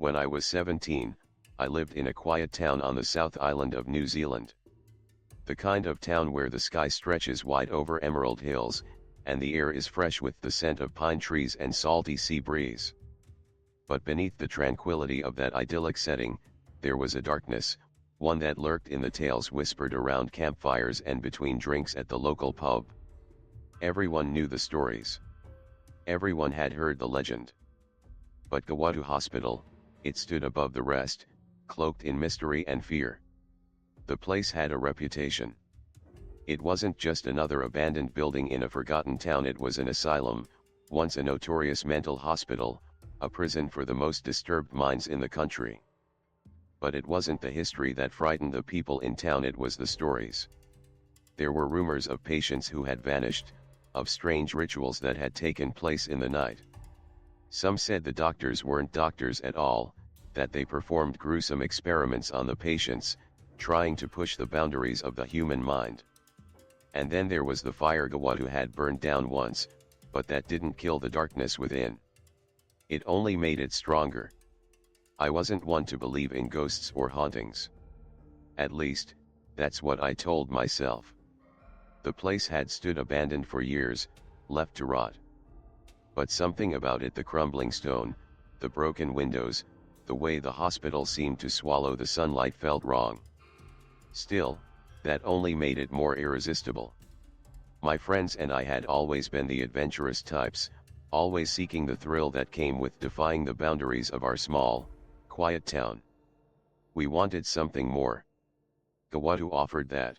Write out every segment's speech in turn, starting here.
When I was 17, I lived in a quiet town on the South Island of New Zealand. The kind of town where the sky stretches wide over emerald hills, and the air is fresh with the scent of pine trees and salty sea breeze. But beneath the tranquility of that idyllic setting, there was a darkness, one that lurked in the tales whispered around campfires and between drinks at the local pub. Everyone knew the stories. Everyone had heard the legend. But Gawatu Hospital, it stood above the rest, cloaked in mystery and fear. The place had a reputation. It wasn't just another abandoned building in a forgotten town, it was an asylum, once a notorious mental hospital, a prison for the most disturbed minds in the country. But it wasn't the history that frightened the people in town, it was the stories. There were rumors of patients who had vanished, of strange rituals that had taken place in the night. Some said the doctors weren't doctors at all, that they performed gruesome experiments on the patients, trying to push the boundaries of the human mind. And then there was the fire Gawatu had burned down once, but that didn't kill the darkness within. It only made it stronger. I wasn't one to believe in ghosts or hauntings. At least, that's what I told myself. The place had stood abandoned for years, left to rot. But something about it, the crumbling stone, the broken windows, the way the hospital seemed to swallow the sunlight, felt wrong. Still, that only made it more irresistible. My friends and I had always been the adventurous types, always seeking the thrill that came with defying the boundaries of our small, quiet town. We wanted something more. Gawatu offered that.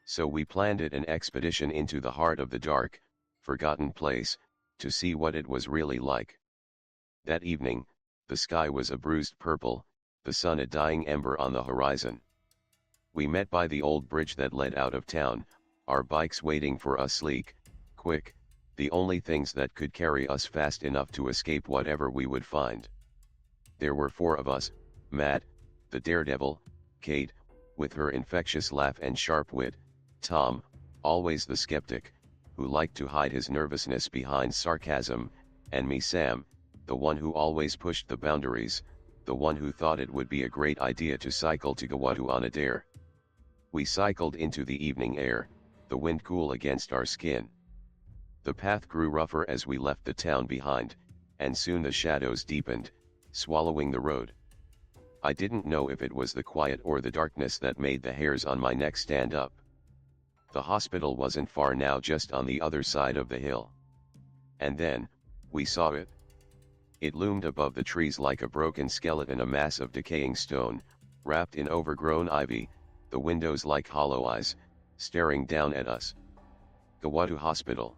So we planned an expedition into the heart of the dark, forgotten place, to see what it was really like. That evening, the sky was a bruised purple, the sun a dying ember on the horizon. We met by the old bridge that led out of town, our bikes waiting for us, sleek, quick, the only things that could carry us fast enough to escape whatever we would find. There were 4 of us: Matt, the daredevil; Kate, with her infectious laugh and sharp wit; Tom, always the skeptic, who liked to hide his nervousness behind sarcasm; and me, Sam, the one who always pushed the boundaries, the one who thought it would be a great idea to cycle to Gawatu on a dare. We cycled into the evening air, the wind cool against our skin. The path grew rougher as we left the town behind, and soon the shadows deepened, swallowing the road. I didn't know if it was the quiet or the darkness that made the hairs on my neck stand up. The hospital wasn't far now, just on the other side of the hill. And then, we saw it. It loomed above the trees like a broken skeleton, a mass of decaying stone, wrapped in overgrown ivy, the windows like hollow eyes, staring down at us. Gawatu Hospital.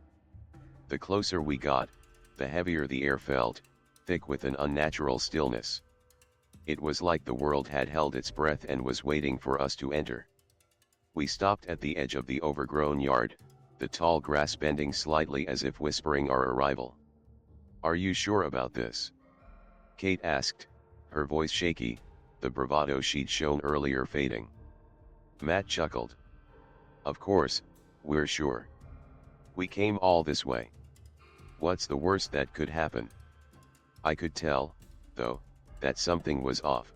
The closer we got, the heavier the air felt, thick with an unnatural stillness. It was like the world had held its breath and was waiting for us to enter. We stopped at the edge of the overgrown yard, the tall grass bending slightly as if whispering our arrival. "Are you sure about this?" Kate asked, her voice shaky, the bravado she'd shown earlier fading. Matt chuckled. "Of course, we're sure. We came all this way. What's the worst that could happen?" I could tell, though, that something was off.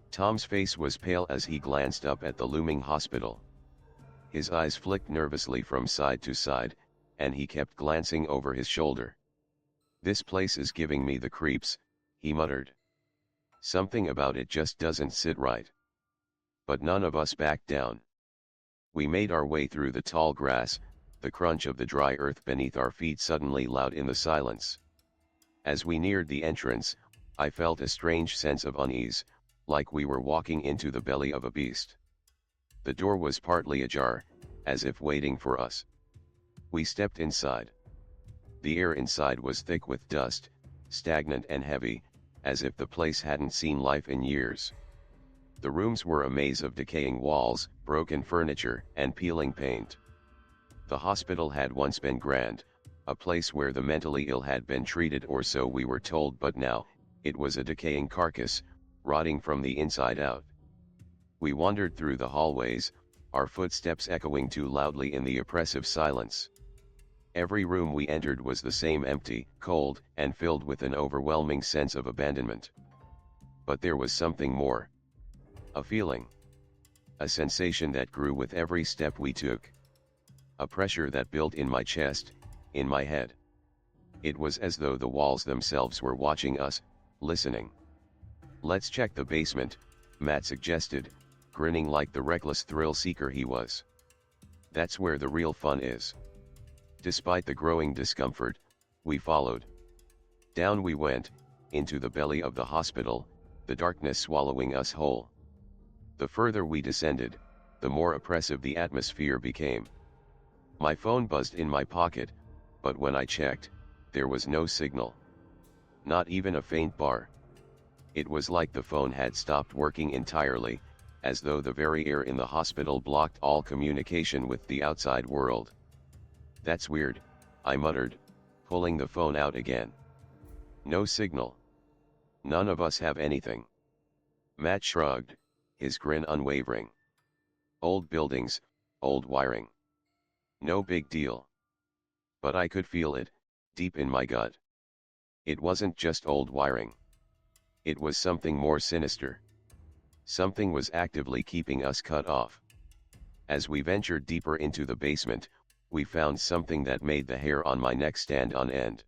Tom's face was pale as he glanced up at the looming hospital. His eyes flicked nervously from side to side, and he kept glancing over his shoulder. "This place is giving me the creeps," he muttered. "Something about it just doesn't sit right." But none of us backed down. We made our way through the tall grass, the crunch of the dry earth beneath our feet suddenly loud in the silence. As we neared the entrance, I felt a strange sense of unease, like we were walking into the belly of a beast. The door was partly ajar, as if waiting for us. We stepped inside. The air inside was thick with dust, stagnant and heavy, as if the place hadn't seen life in years. The rooms were a maze of decaying walls, broken furniture, and peeling paint. The hospital had once been grand, a place where the mentally ill had been treated, or so we were told, but now, it was a decaying carcass, rotting from the inside out. We wandered through the hallways, our footsteps echoing too loudly in the oppressive silence. Every room we entered was the same, empty, cold, and filled with an overwhelming sense of abandonment. But there was something more. A feeling. A sensation that grew with every step we took. A pressure that built in my chest, in my head. It was as though the walls themselves were watching us, listening. "Let's check the basement," Matt suggested, grinning like the reckless thrill seeker he was. "That's where the real fun is." Despite the growing discomfort, we followed. Down we went, into the belly of the hospital, the darkness swallowing us whole. The further we descended, the more oppressive the atmosphere became. My phone buzzed in my pocket, but when I checked, there was no signal. Not even a faint bar. It was like the phone had stopped working entirely, as though the very air in the hospital blocked all communication with the outside world. "That's weird," I muttered, pulling the phone out again. "No signal. None of us have anything." Matt shrugged, his grin unwavering. "Old buildings, old wiring. No big deal." But I could feel it, deep in my gut. It wasn't just old wiring. It was something more sinister. Something was actively keeping us cut off. As we ventured deeper into the basement, we found something that made the hair on my neck stand on end.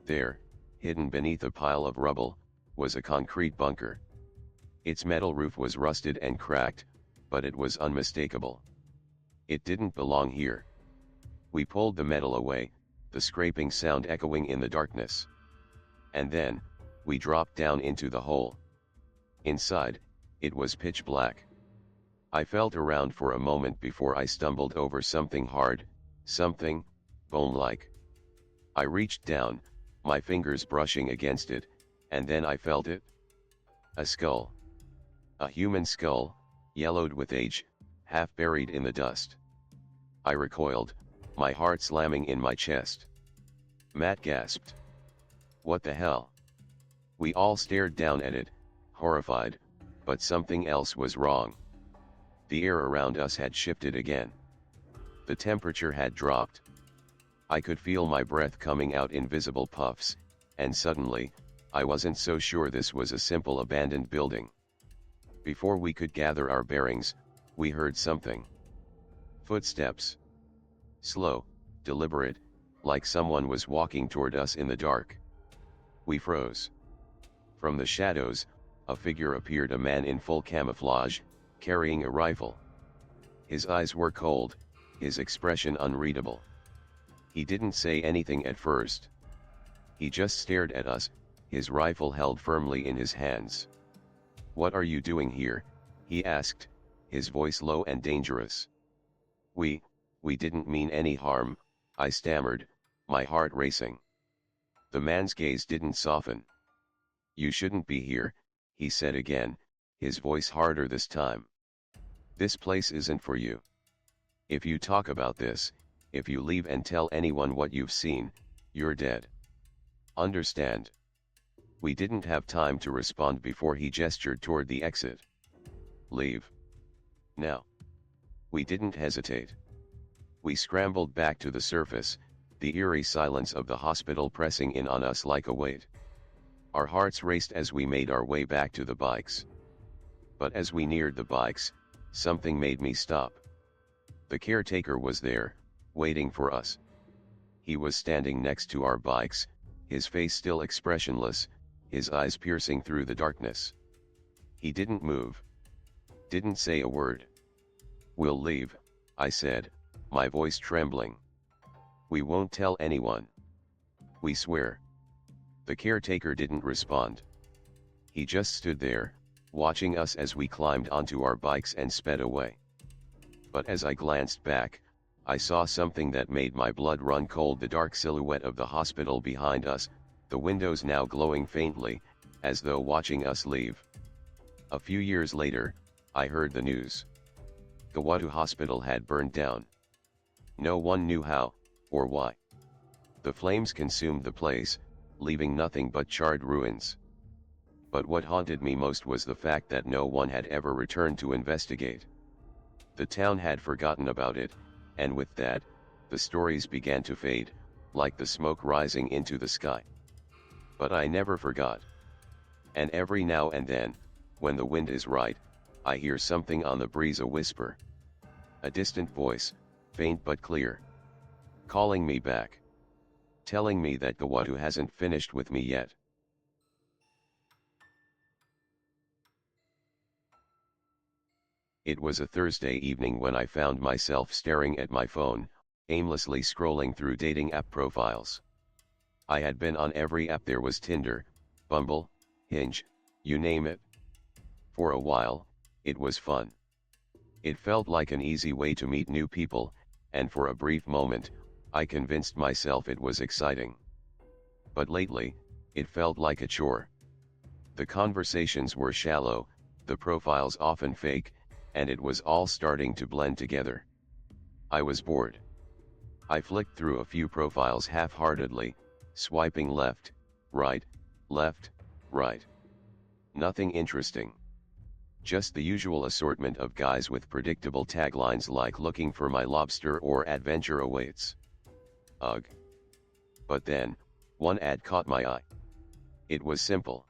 There, hidden beneath a pile of rubble, was a concrete bunker. Its metal roof was rusted and cracked, but it was unmistakable. It didn't belong here. We pulled the metal away, the scraping sound echoing in the darkness. And then, we dropped down into the hole. Inside, it was pitch black. I felt around for a moment before I stumbled over something hard, something bone-like. I reached down, my fingers brushing against it, and then I felt it. A skull. A human skull, yellowed with age, half buried in the dust. I recoiled, my heart slamming in my chest. Matt gasped. "What the hell?" We all stared down at it, horrified, but something else was wrong. The air around us had shifted again. The temperature had dropped. I could feel my breath coming out in visible puffs, and suddenly, I wasn't so sure this was a simple abandoned building. Before we could gather our bearings, we heard something. Footsteps. Slow, deliberate, like someone was walking toward us in the dark. We froze. From the shadows, a figure appeared, a man in full camouflage, carrying a rifle. His eyes were cold, his expression unreadable. He didn't say anything at first. He just stared at us, his rifle held firmly in his hands. "What are you doing here?" he asked, his voice low and dangerous. We didn't mean any harm," I stammered, my heart racing. The man's gaze didn't soften. "You shouldn't be here," he said again, his voice harder this time. "This place isn't for you. If you talk about this, if you leave and tell anyone what you've seen, you're dead. Understand?" We didn't have time to respond before he gestured toward the exit. "Leave. Now." We didn't hesitate. We scrambled back to the surface, the eerie silence of the hospital pressing in on us like a weight. Our hearts raced as we made our way back to the bikes. But as we neared the bikes, something made me stop. The caretaker was there, waiting for us. He was standing next to our bikes, his face still expressionless, his eyes piercing through the darkness. He didn't move. Didn't say a word. "We'll leave," I said, my voice trembling. "We won't tell anyone. We swear." The caretaker didn't respond. He just stood there, watching us as we climbed onto our bikes and sped away. But as I glanced back, I saw something that made my blood run cold, the dark silhouette of the hospital behind us, the windows now glowing faintly, as though watching us leave. A few years later, I heard the news. Gawatu Hospital had burned down. No one knew how, or why. The flames consumed the place, leaving nothing but charred ruins. But what haunted me most was the fact that no one had ever returned to investigate. The town had forgotten about it, and with that, the stories began to fade, like the smoke rising into the sky. But I never forgot. And every now and then, when the wind is right, I hear something on the breeze, a whisper. A distant voice, faint but clear. Calling me back. Telling me that the Watu hasn't finished with me yet. It was a Thursday evening when I found myself staring at my phone, aimlessly scrolling through dating app profiles. I had been on every app there was: Tinder, Bumble, Hinge, you name it. For a while, it was fun. It felt like an easy way to meet new people, and for a brief moment, I convinced myself it was exciting. But lately, it felt like a chore. The conversations were shallow, the profiles often fake, and it was all starting to blend together. I was bored. I flicked through a few profiles half-heartedly, swiping left, right, right. Nothing interesting. Just the usual assortment of guys with predictable taglines like "looking for my lobster" or "adventure awaits." Ugh. But then, one ad caught my eye. It was simple.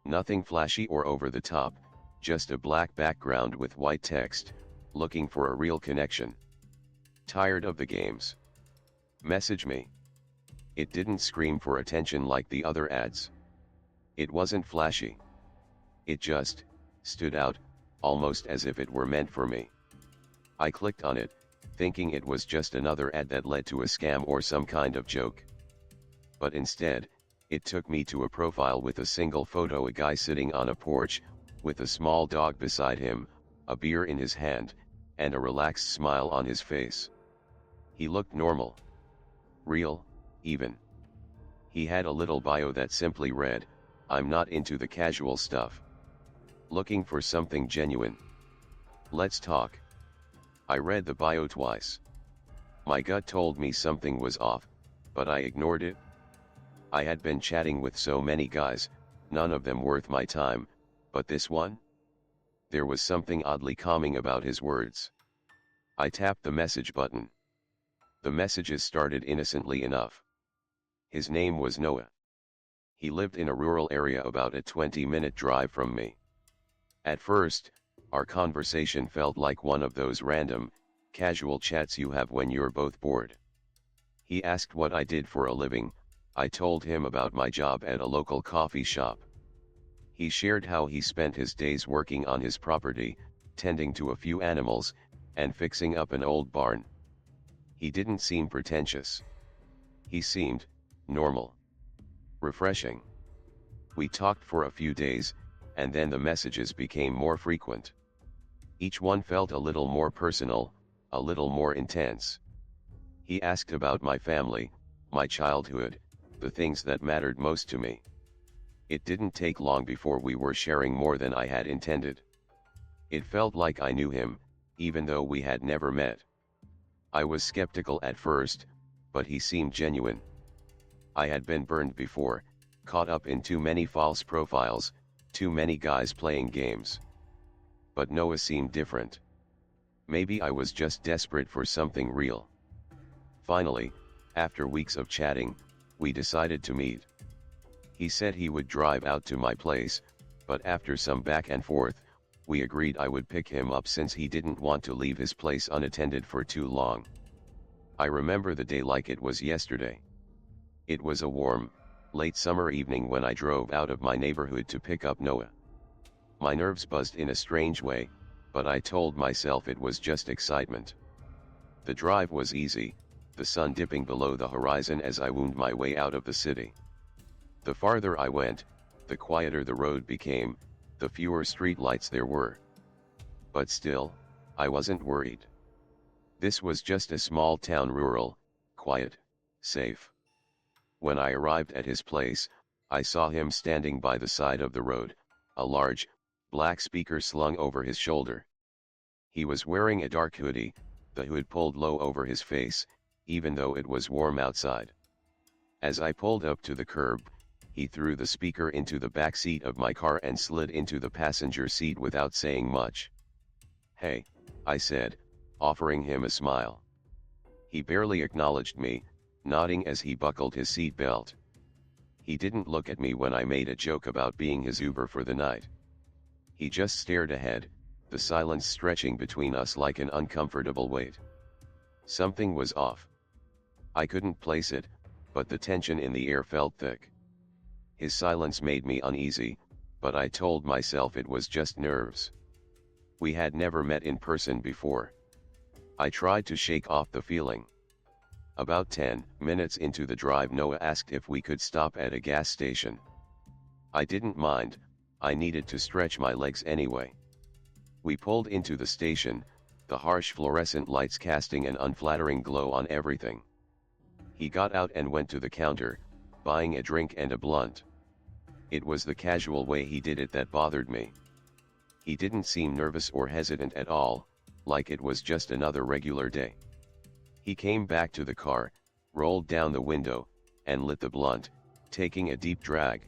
Nothing flashy or over the top, just a black background with white text, "looking for a real connection. Tired of the games? Message me." It didn't scream for attention like the other ads. It wasn't flashy. It just stood out, almost as if it were meant for me. I clicked on it, thinking it was just another ad that led to a scam or some kind of joke. But instead, it took me to a profile with a single photo: a guy sitting on a porch, with a small dog beside him, a beer in his hand, and a relaxed smile on his face. He looked normal. Real, even. He had a little bio that simply read, "I'm not into the casual stuff. Looking for something genuine. Let's talk." I read the bio twice. My gut told me something was off, but I ignored it. I had been chatting with so many guys, none of them worth my time, but this one? There was something oddly calming about his words. I tapped the message button. The messages started innocently enough. His name was Noah. He lived in a rural area about a 20-minute drive from me. At first, our conversation felt like one of those random, casual chats you have when you're both bored. He asked what I did for a living. I told him about my job at a local coffee shop. He shared how he spent his days working on his property, tending to a few animals, and fixing up an old barn. He didn't seem pretentious. He seemed normal. Refreshing. We talked for a few days, and then the messages became more frequent. Each one felt a little more personal, a little more intense. He asked about my family, my childhood, the things that mattered most to me. It didn't take long before we were sharing more than I had intended. It felt like I knew him, even though we had never met. I was skeptical at first, but he seemed genuine. I had been burned before, caught up in too many false profiles, too many guys playing games. But Noah seemed different. Maybe I was just desperate for something real. Finally, after weeks of chatting, we decided to meet. He said he would drive out to my place, but after some back and forth, we agreed I would pick him up since he didn't want to leave his place unattended for too long. I remember the day like it was yesterday. It was a warm, late summer evening when I drove out of my neighborhood to pick up Noah. My nerves buzzed in a strange way, but I told myself it was just excitement. The drive was easy, the sun dipping below the horizon as I wound my way out of the city. The farther I went, the quieter the road became, the fewer street lights there were. But still, I wasn't worried. This was just a small town, rural, quiet, safe. When I arrived at his place, I saw him standing by the side of the road, a large, black speaker slung over his shoulder. He was wearing a dark hoodie, the hood pulled low over his face, even though it was warm outside. As I pulled up to the curb, he threw the speaker into the back seat of my car and slid into the passenger seat without saying much. "Hey," I said, offering him a smile. He barely acknowledged me, nodding as he buckled his seat belt. He didn't look at me when I made a joke about being his Uber for the night. He just stared ahead, the silence stretching between us like an uncomfortable weight. Something was off. I couldn't place it, but the tension in the air felt thick. His silence made me uneasy, but I told myself it was just nerves. We had never met in person before. I tried to shake off the feeling. About 10 minutes into the drive, Noah asked if we could stop at a gas station. I didn't mind, I needed to stretch my legs anyway. We pulled into the station, the harsh fluorescent lights casting an unflattering glow on everything. He got out and went to the counter, buying a drink and a blunt. It was the casual way he did it that bothered me. He didn't seem nervous or hesitant at all, like it was just another regular day. He came back to the car, rolled down the window, and lit the blunt, taking a deep drag.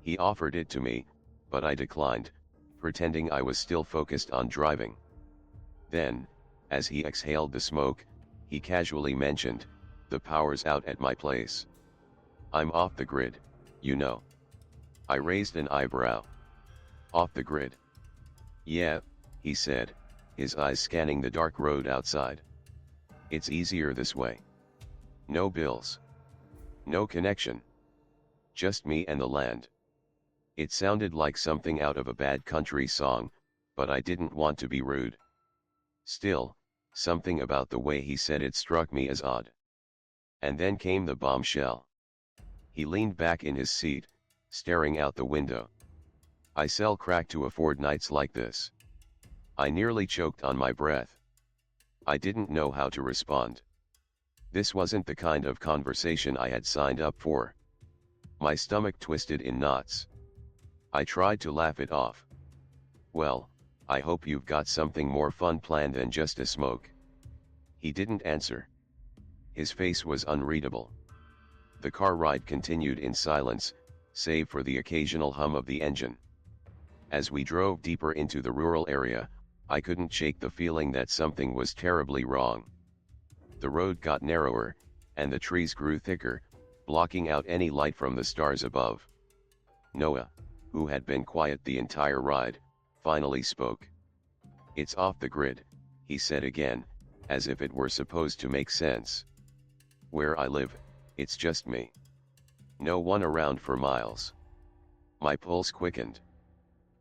He offered it to me, but I declined, pretending I was still focused on driving. Then, as he exhaled the smoke, he casually mentioned, "The power's out at my place. I'm off the grid, you know." I raised an eyebrow. "Off the grid?" "Yeah," he said, his eyes scanning the dark road outside. "It's easier this way. No bills. No connection. Just me and the land." It sounded like something out of a bad country song, but I didn't want to be rude. Still, something about the way he said it struck me as odd. And then came the bombshell. He leaned back in his seat, staring out the window. "I sell crack to afford nights like this." I nearly choked on my breath. I didn't know how to respond. This wasn't the kind of conversation I had signed up for. My stomach twisted in knots. I tried to laugh it off. "Well, I hope you've got something more fun planned than just a smoke." He didn't answer. His face was unreadable. The car ride continued in silence, save for the occasional hum of the engine. As we drove deeper into the rural area, I couldn't shake the feeling that something was terribly wrong. The road got narrower, and the trees grew thicker, blocking out any light from the stars above. Noah, who had been quiet the entire ride, finally spoke. "It's off the grid," he said again, as if it were supposed to make sense. "Where I live, it's just me. No one around for miles." My pulse quickened.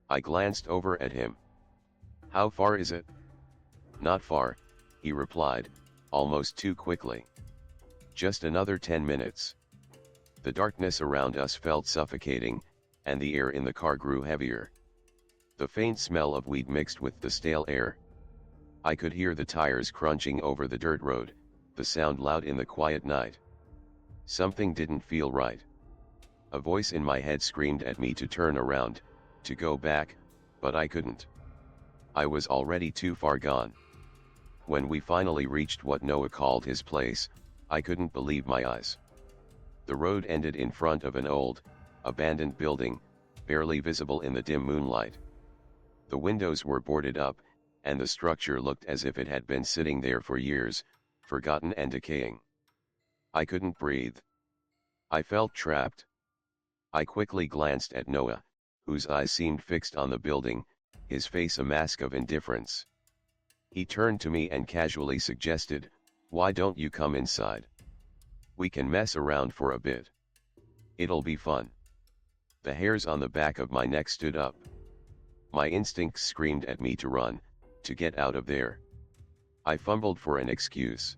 I glanced over at him. "How far is it?" "Not far," he replied, almost too quickly. "Just another 10 minutes." The darkness around us felt suffocating, and the air in the car grew heavier. The faint smell of weed mixed with the stale air. I could hear the tires crunching over the dirt road, the sound loud in the quiet night. Something didn't feel right. A voice in my head screamed at me to turn around, to go back, but I couldn't. I was already too far gone. When we finally reached what Noah called his place, I couldn't believe my eyes. The road ended in front of an old, abandoned building, barely visible in the dim moonlight. The windows were boarded up, and the structure looked as if it had been sitting there for years, forgotten and decaying. I couldn't breathe. I felt trapped. I quickly glanced at Noah, whose eyes seemed fixed on the building, his face a mask of indifference. He turned to me and casually suggested, "Why don't you come inside? We can mess around for a bit. It'll be fun." The hairs on the back of my neck stood up. My instincts screamed at me to run, to get out of there. I fumbled for an excuse.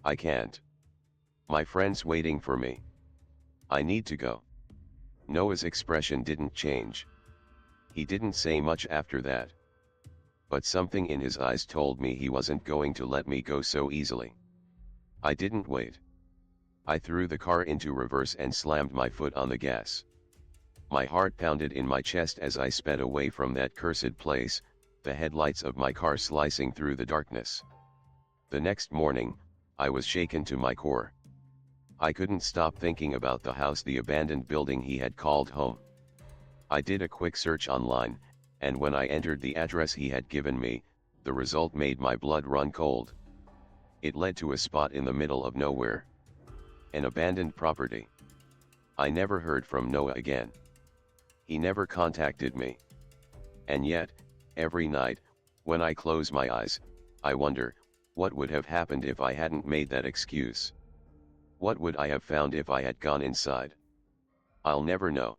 I can't. My friend's waiting for me. I need to go." Noah's expression didn't change. He didn't say much after that. But something in his eyes told me he wasn't going to let me go so easily. I didn't wait. I threw the car into reverse and slammed my foot on the gas. My heart pounded in my chest as I sped away from that cursed place, the headlights of my car slicing through the darkness. The next morning, I was shaken to my core. I couldn't stop thinking about the house, the abandoned building he had called home. I did a quick search online, and when I entered the address he had given me, the result made my blood run cold. It led to a spot in the middle of nowhere. An abandoned property. I never heard from Noah again. He never contacted me. And yet, every night, when I close my eyes, I wonder, what would have happened if I hadn't made that excuse? What would I have found if I had gone inside? I'll never know.